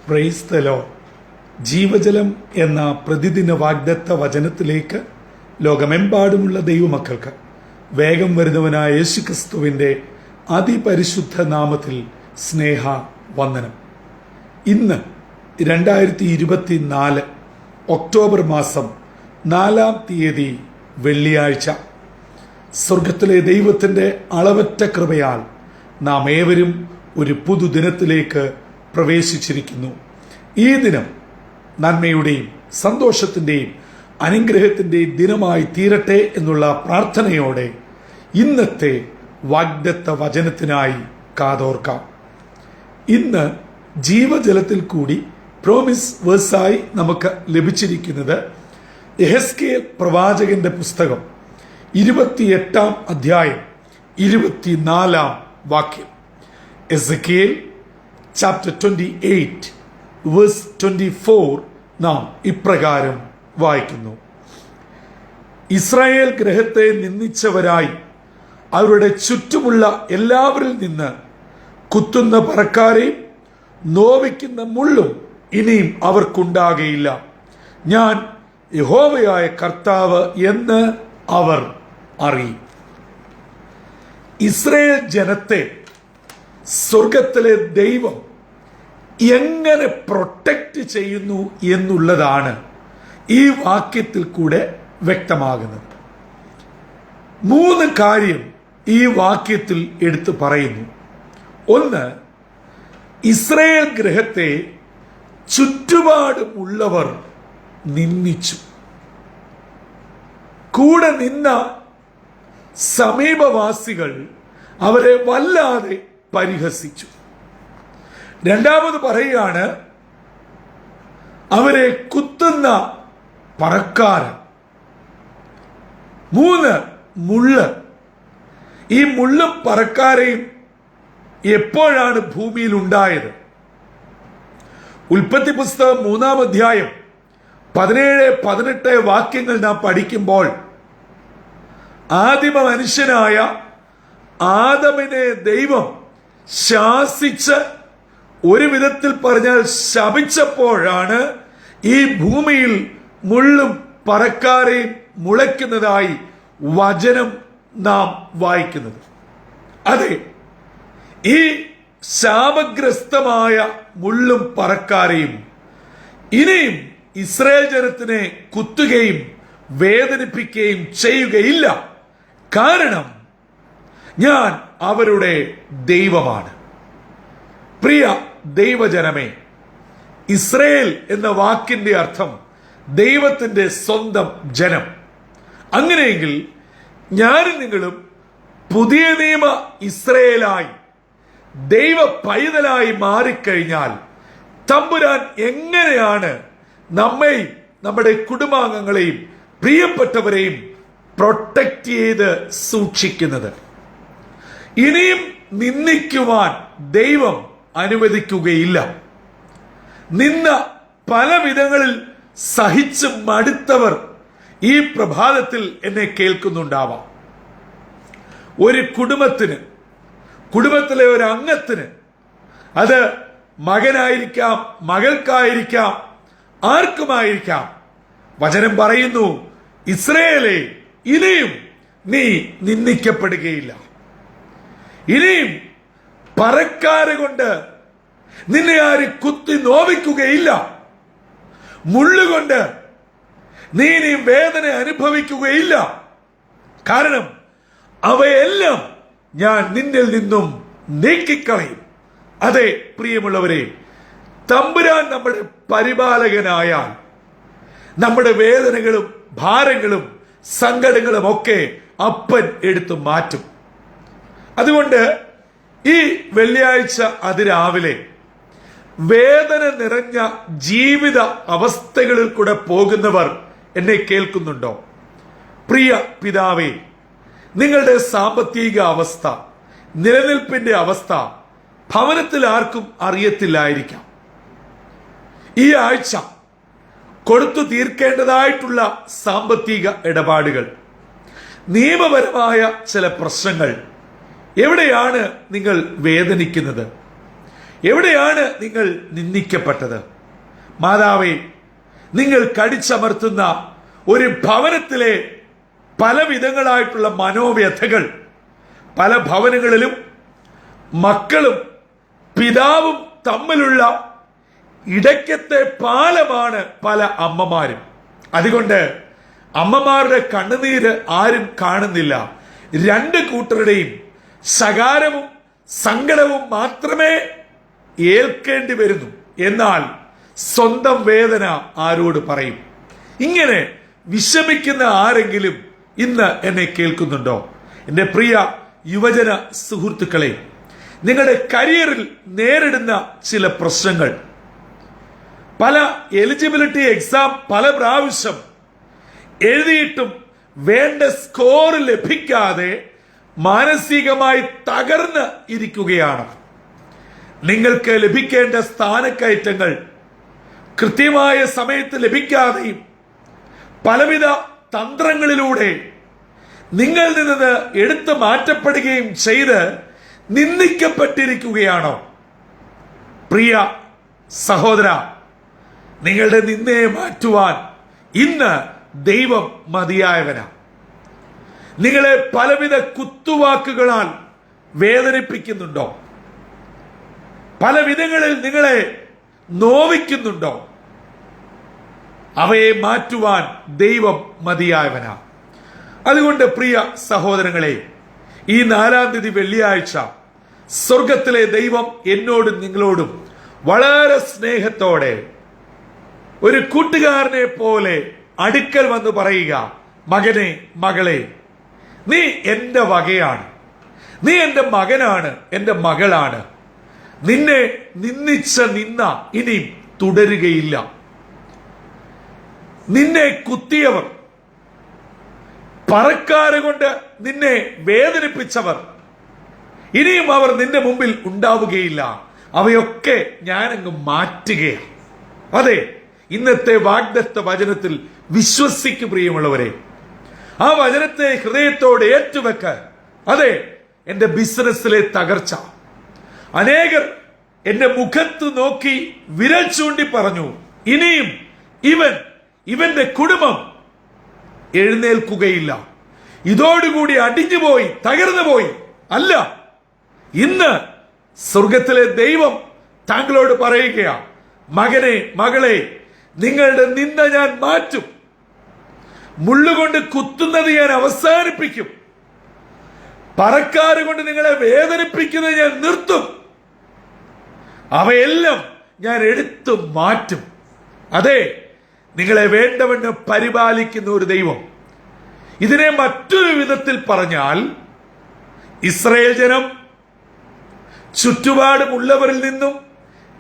Praise the Lord. ജീവജലം എന്ന പ്രതിദിന വാഗ്ദത്ത വചനത്തിലേക്ക് ലോകമെമ്പാടുമുള്ള ദൈവമക്കൾക്ക് വേഗം വരുന്നവനായ യേശുക്രിസ്തുവിൻ്റെ അതിപരിശുദ്ധ നാമത്തിൽ സ്നേഹ വന്ദനം. ഇന്ന് 2024 ഒക്ടോബർ മാസം 4-ാം തീയതി വെള്ളിയാഴ്ച. സ്വർഗത്തിലെ ദൈവത്തിൻ്റെ അളവറ്റ കൃപയാൽ നാം ഏവരും ഒരു പുതുദിനത്തിലേക്ക് പ്രവേശിച്ചിരിക്കുന്നു. ഈ ദിനം നന്മയുടെയും സന്തോഷത്തിൻ്റെയും അനുഗ്രഹത്തിൻ്റെയും ദിനമായി തീരട്ടെ എന്നുള്ള പ്രാർത്ഥനയോടെ ഇന്നത്തെ വാഗ്ദത്ത വചനത്തിനായി കാതോർക്കാം. ഇന്ന് ജീവജലത്തിൽ കൂടി പ്രോമിസ് വേഴ്സായി നമുക്ക് ലഭിച്ചിരിക്കുന്നത് യെഹെസ്കേൽ പ്രവാചകന്റെ പുസ്തകം 28-ാം അധ്യായം 24-ാം വാക്യം. എസെക്കിയേൽ ചാപ്റ്റർ 28 വേഴ്സ് 24 നാം ഇപ്രകാരം വായിക്കുന്നു: ഇസ്രായേൽ ഗ്രഹത്തെ നിന്ദിച്ചവരായി അവരുടെ ചുറ്റുമുള്ള എല്ലാവരിൽ നിന്ന് കുത്തുന്ന പറക്കാരെയും നോവിക്കുന്ന മുള്ളും ഇനിയും അവർക്കുണ്ടാകയില്ല. ഞാൻ യഹോവയായ കർത്താവ് എന്ന് അവർ അറിയും. ഇസ്രായേൽ ജനത്തെ സ്വർഗത്തിലെ ദൈവം എങ്ങനെ പ്രൊട്ടക്റ്റ് ചെയ്യുന്നു എന്നുള്ളതാണ് ഈ വാക്യത്തിൽ കൂടെ വ്യക്തമാകുന്നത്. 3 കാര്യം ഈ വാക്യത്തിൽ എടുത്തു പറയുന്നു. ഒന്ന്, ഇസ്രായേൽ ഗ്രഹത്തെ ചുറ്റുപാടുമുള്ളവർ നിന്ദിച്ചു. കൂടെ നിന്ന സമീപവാസികൾ അവരെ വല്ലാതെ പരിഹസിച്ചു. രണ്ടാമത് പറയുകയാണ്, അവരെ കുത്തുന്ന പറക്കാരൻ. 3, മുള്ള്. ഈ മുള്ളും പറക്കാരെയും എപ്പോഴാണ് ഭൂമിയിൽ ഉണ്ടായത്? ഉൽപ്പത്തി പുസ്തകം 3-ാം അധ്യായം 17-18 വാക്യങ്ങൾ നാം പഠിക്കുമ്പോൾ ആദിമ മനുഷ്യനായ ആദമിനെ ദൈവം ശാസിച്ച്, ഒരു വിധത്തിൽ പറഞ്ഞാൽ ശപിച്ചപ്പോഴാണ് ഈ ഭൂമിയിൽ മുള്ളും പറക്കാരെയും മുളയ്ക്കുന്നതായി വചനം നാം വായിക്കുന്നത്. അതെ, ഈ ശാപഗ്രസ്തമായ മുള്ളും പറക്കാരെയും ഇനിയും ഇസ്രായേൽ ജനത്തിനെ കുത്തുകയും വേദനിപ്പിക്കുകയും ചെയ്യുകയില്ല. കാരണം ഞാൻ അവരുടെ ദൈവമാണ്. പ്രിയ ദൈവജനമേ, ഇസ്രായേൽ എന്ന വാക്കിന്റെ അർത്ഥം ദൈവത്തിന്റെ സ്വന്തം ജനം. അങ്ങനെയെങ്കിൽ ഞാനും നിങ്ങളും പുതിയ നിയമ ഇസ്രായേലായി ദൈവ പൈതലായി മാറിക്കഴിഞ്ഞാൽ തമ്പുരാൻ എങ്ങനെയാണ് നമ്മെയും നമ്മുടെ കുടുംബാംഗങ്ങളെയും പ്രിയപ്പെട്ടവരെയും പ്രൊട്ടക്റ്റ് ചെയ്ത് സൂക്ഷിക്കുന്നത്? ഇനിയും നിന്ദിക്കുവാൻ ദൈവം അനുവദിക്കുകയില്ല. നിന്ന പല വിധങ്ങളിൽ സഹിച്ച് മടുത്തവർ ഈ പ്രഭാതത്തിൽ എന്നെ കേൾക്കുന്നുണ്ടാവാം. ഒരു കുടുംബത്തിലെ ഒരു അംഗത്തിന്, അത് മകനായിരിക്കാം, മകൾക്കായിരിക്കാം, ആർക്കുമായിരിക്കാം, വചനം പറയുന്നു, ഇസ്രായേലേ, ഇനിയും നീ നിന്ദിക്കപ്പെടുകയില്ല. ഇനിയും പറക്കാരെ കൊണ്ട് നിന്നെ ആരും കുത്തി നോവിക്കുകയില്ല. മുള്ളുകൊണ്ട് നീ ഇനിയും വേദന അനുഭവിക്കുകയില്ല. കാരണം അവയെല്ലാം ഞാൻ നിന്നിൽ നിന്നും നീക്കിക്കളയും. അതെ പ്രിയമുള്ളവരെ, തമ്പുരാൻ നമ്മുടെ പരിപാലകനായാൽ നമ്മുടെ വേദനകളും ഭാരങ്ങളും സങ്കടങ്ങളും ഒക്കെ അപ്പൻ എടുത്തു മാറ്റും. അതുകൊണ്ട് ഈ വെള്ളിയാഴ്ച അതിരാവിലെ വേദന നിറഞ്ഞ ജീവിത അവസ്ഥകളിൽ കൂടെ പോകുന്നവർ എന്നെ കേൾക്കുന്നുണ്ടോ? പ്രിയ പിതാവേ, നിങ്ങളുടെ സാമ്പത്തിക അവസ്ഥ, നിലനിൽപ്പിന്റെ അവസ്ഥ ഭവനത്തിൽ ആർക്കും അറിയത്തില്ലായിരിക്കാം. ഈ ആഴ്ച കൊടുത്തു തീർക്കേണ്ടതായിട്ടുള്ള സാമ്പത്തിക ഇടപാടുകൾ, നിയമപരമായ ചില പ്രശ്നങ്ങൾ, എവിടെയാണ് നിങ്ങൾ വേദനിക്കുന്നത്? എവിടെയാണ് നിങ്ങൾ നിന്ദിക്കപ്പെട്ടത്? മാതാവേ, നിങ്ങൾ കടിച്ചമർത്തുന്ന ഒരു ഭവനത്തിലെ പല വിധങ്ങളായിട്ടുള്ള മനോവ്യഥകൾ, പല ഭവനങ്ങളിലും മക്കളും പിതാവും തമ്മിലുള്ള ഇടയ്ക്കത്തെ പാലമാണ് പല അമ്മമാരും. അതുകൊണ്ട് അമ്മമാരുടെ കണ്ണുനീര് ആരും കാണുന്നില്ല. രണ്ട് കൂട്ടരുടെയും ശകാരവും സങ്കടവും മാത്രമേ ഏൽക്കേണ്ടി വരുന്നു. എന്നാൽ സ്വന്തം വേദന ആരോട് പറയും? ഇങ്ങനെ വിഷമിക്കുന്ന ആരെങ്കിലും ഇന്ന് എന്നെ കേൾക്കുന്നുണ്ടോ? എൻ്റെ പ്രിയ യുവജന സുഹൃത്തുക്കളെ, നിങ്ങളുടെ കരിയറിൽ നേരിടുന്ന ചില പ്രശ്നങ്ങൾ, പല എലിജിബിലിറ്റി എക്സാം പല പ്രാവശ്യം എഴുതിയിട്ടും വേണ്ട സ്കോർ ലഭിക്കാതെ മാനസികമായി തകർന്ന് ഇരിക്കുകയാണ്. നിങ്ങൾക്ക് ലഭിക്കേണ്ട സ്ഥാനക്കയറ്റങ്ങൾ കൃത്യമായ സമയത്ത് ലഭിക്കാതെയും പലവിധ തന്ത്രങ്ങളിലൂടെ നിങ്ങൾ നിന്ന് എടുത്തു മാറ്റപ്പെടുകയും ചെയ്ത് നിന്ദിക്കപ്പെട്ടിരിക്കുകയാണോ? പ്രിയ സഹോദര, നിങ്ങളുടെ നിന്ദയെ മാറ്റുവാൻ ഇന്ന് ദൈവം മതിയായവനാ. നിങ്ങളെ പലവിധ കുത്തുവാക്കുകളാൽ വേദനിപ്പിക്കുന്നുണ്ടോ? പല വിധങ്ങളിൽ നിങ്ങളെ നോവിക്കുന്നുണ്ടോ? അവയെ മാറ്റുവാൻ ദൈവം മതിയായവനാ. അതുകൊണ്ട് പ്രിയ സഹോദരങ്ങളെ, ഈ 4-ാം തീയതി വെള്ളിയാഴ്ച സ്വർഗത്തിലെ ദൈവം എന്നോടും നിങ്ങളോടും വളരെ സ്നേഹത്തോടെ ഒരു കൂട്ടുകാരനെ പോലെ അടുക്കൽ വന്ന് പറയുക, മകനെ, മകളെ, നീ എന്റെ വകയാണ്, നീ എന്റെ മകനാണ്, എന്റെ മകളാണ്. നിന്നെ നിന്ദിച്ച നിന്ന ഇനി തുടരുകയില്ല. നിന്നെ കുത്തിയവർ, പറക്കാര കൊണ്ട് നിന്നെ വേദനിപ്പിച്ചവർ, ഇനിയും അവർ നിന്റെ മുമ്പിൽ ഉണ്ടാവുകയില്ല. അവയൊക്കെ ഞാനങ്ങ് മാറ്റുകയാണ്. അതെ, ഇന്നത്തെ വാഗ്ദത്ത വചനത്തിൽ വിശ്വസിക്കു പ്രിയമുള്ളവരെ. ആ വചനത്തെ ഹൃദയത്തോടെ ഏറ്റുവെക്ക. അതെ, എന്റെ ബിസിനസ്സിലെ തകർച്ച, അനേകർ എന്റെ മുഖത്ത് നോക്കി വിരൽ ചൂണ്ടി പറഞ്ഞു, ഇനിയും ഇവന്റെ കുടുംബം എഴുന്നേൽക്കുകയില്ല, ഇതോടുകൂടി അടിഞ്ഞുപോയി, തകർന്നു പോയി. അല്ല, ഇന്ന് സ്വർഗത്തിലെ ദൈവം താങ്കളോട് പറയുകയാ, മകനെ, മകളെ, നിങ്ങളുടെ നിന്ദ ഞാൻ മാറ്റും. മുള്ളുകൊണ്ട് കുത്തുന്നത് ഞാൻ അവസാനിപ്പിക്കും. പറക്കാറ് കൊണ്ട് നിങ്ങളെ വേദനിപ്പിക്കുന്നത് ഞാൻ നിർത്തും. അവയെല്ലാം ഞാൻ എടുത്തു മാറ്റും. അതെ, നിങ്ങളെ വേണ്ടവണ്ണ് പരിപാലിക്കുന്ന ഒരു ദൈവം. ഇതിനെ മറ്റൊരു വിധത്തിൽ പറഞ്ഞാൽ, ഇസ്രായേൽ ജനം ചുറ്റുപാടുമുള്ളവരിൽ നിന്നും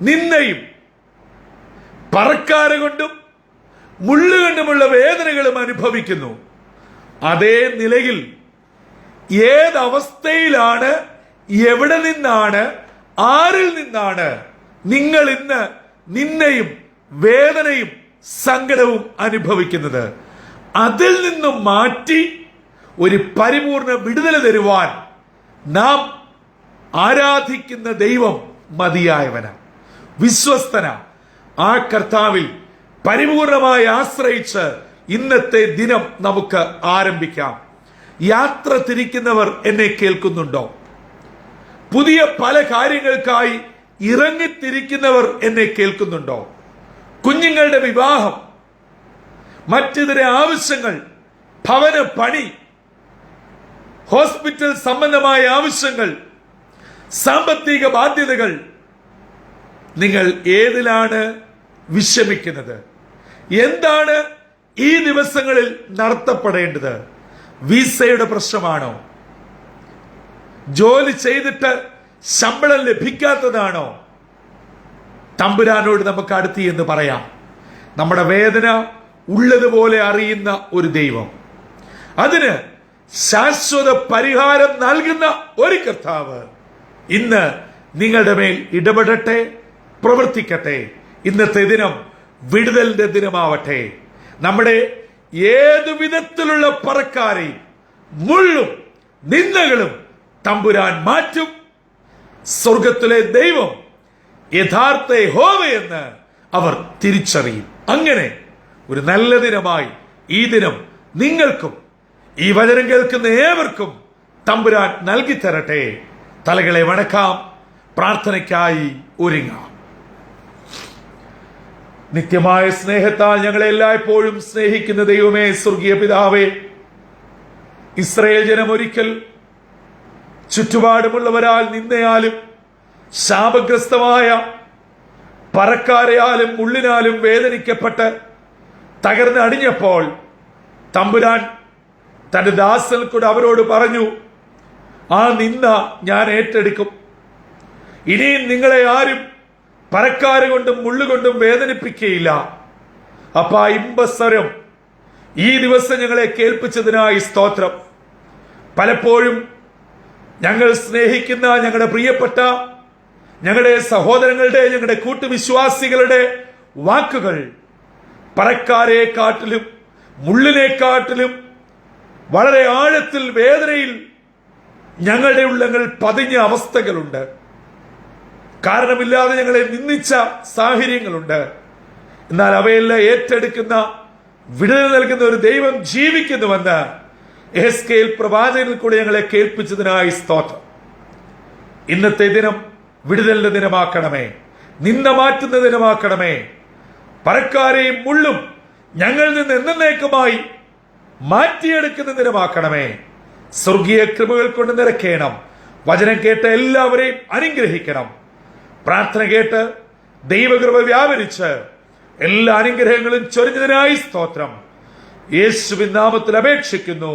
നിന്നയും പറക്കാര കൊണ്ടും മുള്ളുകൊണ്ടുമുള്ള വേദനകളും അനുഭവിക്കുന്നു. അതേ നിലയിൽ ഏതവസ്ഥയിലാണ്, എവിടെ നിന്നാണ്, ആരിൽ നിന്നാണ് നിങ്ങൾ ഇന്ന് നിന്നയും വേദനയും സങ്കടവും അനുഭവിക്കുന്നത്? അതിൽ നിന്നും മാറ്റി ഒരു പരിപൂർണ വിടുതല തരുവാൻ നാം ആരാധിക്കുന്ന ദൈവം മതിയായവന, വിശ്വസ്തന. ആ കർത്താവിൽ പരിപൂർണമായി ആശ്രയിച്ച് ഇന്നത്തെ ദിനം നമുക്ക് ആരംഭിക്കാം. യാത്ര തിരിക്കുന്നവർ എന്നെ കേൾക്കുന്നുണ്ടോ? പുതിയ പല കാര്യങ്ങൾക്കായി ഇറങ്ങിത്തിരിക്കുന്നവർ എന്നെ കേൾക്കുന്നുണ്ടോ? കുഞ്ഞുങ്ങളുടെ വിവാഹം, മറ്റിതര ആവശ്യങ്ങൾ, ഭവന പണി, ഹോസ്പിറ്റൽ സംബന്ധമായ ആവശ്യങ്ങൾ, സാമ്പത്തിക ബാധ്യതകൾ, നിങ്ങൾ ഏതിലാണ് വിഷമിക്കുന്നത്? എന്താണ് ഈ ദിവസങ്ങളിൽ നടത്തപ്പെടേണ്ടത്? വിസയുടെ പ്രശ്നമാണോ? ജോലി ചെയ്തിട്ട് ശമ്പളം ലഭിക്കാത്തതാണോ? തമ്പുരാനോട് നമുക്ക് അടുത്ത് എന്ന് പറയാം. നമ്മുടെ വേദന ഉള്ളതുപോലെ അറിയുന്ന ഒരു ദൈവം, അതിന് ശാശ്വത പരിഹാരം നൽകുന്ന ഒരു കർത്താവ് ഇന്ന് നിങ്ങളുടെ മേൽ ഇടപെടട്ടെ, പ്രവർത്തിക്കട്ടെ. ഇന്നത്തെ ദിനം വിടുതലിന്റെ ദിനമാവട്ടെ. നമ്മുടെ ഏതു വിധത്തിലുള്ള പറക്കാരെയും മുള്ളും നിന്ദകളും തമ്പുരാൻ മാറ്റും. സ്വർഗത്തിലെ ദൈവം യഥാർത്ഥ യഹോവയെന്ന് അവർ തിരിച്ചറിയും. അങ്ങനെ ഒരു നല്ല ദിനമായി ഈ ദിനം നിങ്ങൾക്കും ഈ വചനം കേൾക്കുന്ന ഏവർക്കും തമ്പുരാൻ നൽകി തരട്ടെ. തലകളെ വണക്കാം, പ്രാർത്ഥനയ്ക്കായി ഒരുങ്ങാം. നിത്യമായ സ്നേഹത്താൽ ഞങ്ങളെ എല്ലായ്പ്പോഴും സ്നേഹിക്കുന്ന ദൈവമേ, സ്വർഗീയ പിതാവേ, ഇസ്രായേൽ ജനം ഒരിക്കൽ ചുറ്റുപാടുമുള്ളവരാൽ നിന്നയാലും ശാപഗ്രസ്തമായ പറക്കാരയാലും മുള്ളിനാലും വേദനിക്കപ്പെട്ട് തകർന്നടിഞ്ഞപ്പോൾ തമ്പുരാൻ തന്റെ ദാസൻ കൂടെ അവരോട് പറഞ്ഞു, ആ നിന്ന ഞാൻ ഏറ്റെടുക്കും. ഇനിയും നിങ്ങളെ ആരും പറക്കാര കൊണ്ടും മുള്ളുകൊണ്ടും വേദനിപ്പിക്കുകയില്ല. അപ്പ ഇമ്പസ്വരം ഈ ദിവസം ഞങ്ങളെ കേൾപ്പിച്ചതിനായി സ്തോത്രം. പലപ്പോഴും ഞങ്ങൾ സ്നേഹിക്കുന്ന ഞങ്ങളുടെ പ്രിയപ്പെട്ട ഞങ്ങളുടെ സഹോദരങ്ങളുടെ, ഞങ്ങളുടെ കൂട്ടുവിശ്വാസികളുടെ വാക്കുകൾ പറക്കാരെക്കാട്ടിലും മുള്ളിനെക്കാട്ടിലും വളരെ ആഴത്തിൽ വേദനയിൽ ഞങ്ങളുടെ ഉള്ളങ്ങൾ പതിഞ്ഞ അവസ്ഥകളുണ്ട്. കാരണമില്ലാതെ ഞങ്ങളെ നിന്ദിച്ച സാഹചര്യങ്ങളുണ്ട്. എന്നാൽ അവയെല്ലാം ഏറ്റെടുക്കുന്ന, വിടുതൽ നൽകുന്ന ഒരു ദൈവം ജീവിക്കുന്നുവെന്ന് എഹെസ്കേൽ പ്രവാചകനിൽ കൂടെ ഞങ്ങളെ കേൾപ്പിച്ചതിനായി സ്തോത്രം. ഇന്നത്തെ ദിനം വിടുതലിന്റെ ദിനമാക്കണമേ, നിന്ന മാറ്റുന്ന ദിനമാക്കണമേ. പറക്കാരെയും മുള്ളും ഞങ്ങളിൽ നിന്ന് എന്നേക്കുമായി മാറ്റിയെടുക്കുന്ന ദിനമാക്കണമേ. സ്വർഗീയ കൃപകൾ കൊണ്ട് നിറയ്ക്കണം. വചനം കേട്ട എല്ലാവരെയും അനുഗ്രഹിക്കണം. പ്രാർത്ഥന കേട്ട് ദൈവകൃപ വ്യാപരിച്ച് എല്ലാ അനുഗ്രഹങ്ങളും ചൊരിഞ്ഞതിനായി സ്തോത്രം. യേശുവിൻ നാമത്തിൽ അപേക്ഷിക്കുന്നു.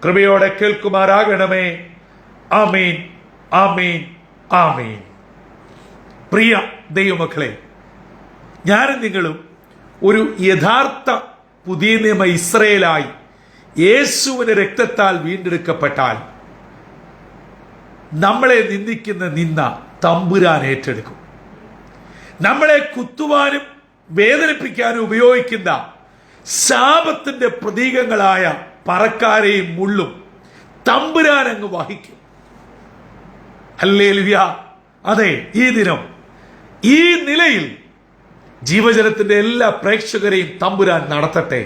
കൃപയോടെ കേൾക്കുമാറാകണമേ. ആമീൻ, ആമീൻ, ആമീൻ. പ്രിയ ദൈവമക്കളെ, ഞാനും നിങ്ങളും ഒരു യഥാർത്ഥ പുതിയ നിയമ ഇസ്രായേലായി യേശുവിന്റെ രക്തത്താൽ വീണ്ടെടുക്കപ്പെട്ടാൽ നമ്മളെ നിന്ദിക്കുന്ന നിന്ന തമ്പുരാൻ ഏറ്റെടുക്കും. നമ്മളെ കുത്തുവാനും വേദനിപ്പിക്കാനും ഉപയോഗിക്കുന്ന ശാപത്തിന്റെ പ്രതീകങ്ങളായ പറക്കാരെയും മുള്ളും തമ്പുരാൻ അങ്ങ് വഹിക്കും. ഹല്ലേലൂയ. അതെ, ഈ ദിനം ഈ നിലയിൽ ജീവജലത്തിന്റെ എല്ലാ പ്രേക്ഷകരെയും തമ്പുരാൻ നടത്തട്ടെ.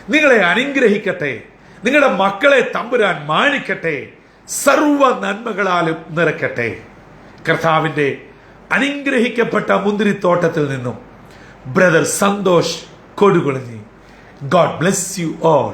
നിങ്ങളെ അനുഗ്രഹിക്കട്ടെ. നിങ്ങളുടെ മക്കളെ തമ്പുരാൻ മാനിക്കട്ടെ. സർവ നന്മകളാലും നിറയ്ക്കട്ടെ. കർത്താവിന്റെ അനുഗ്രഹിക്കപ്പെട്ട മുന്തിരിത്തോട്ടത്തിൽ നിന്നും brother Santhosh Kodukulanji. God bless you all.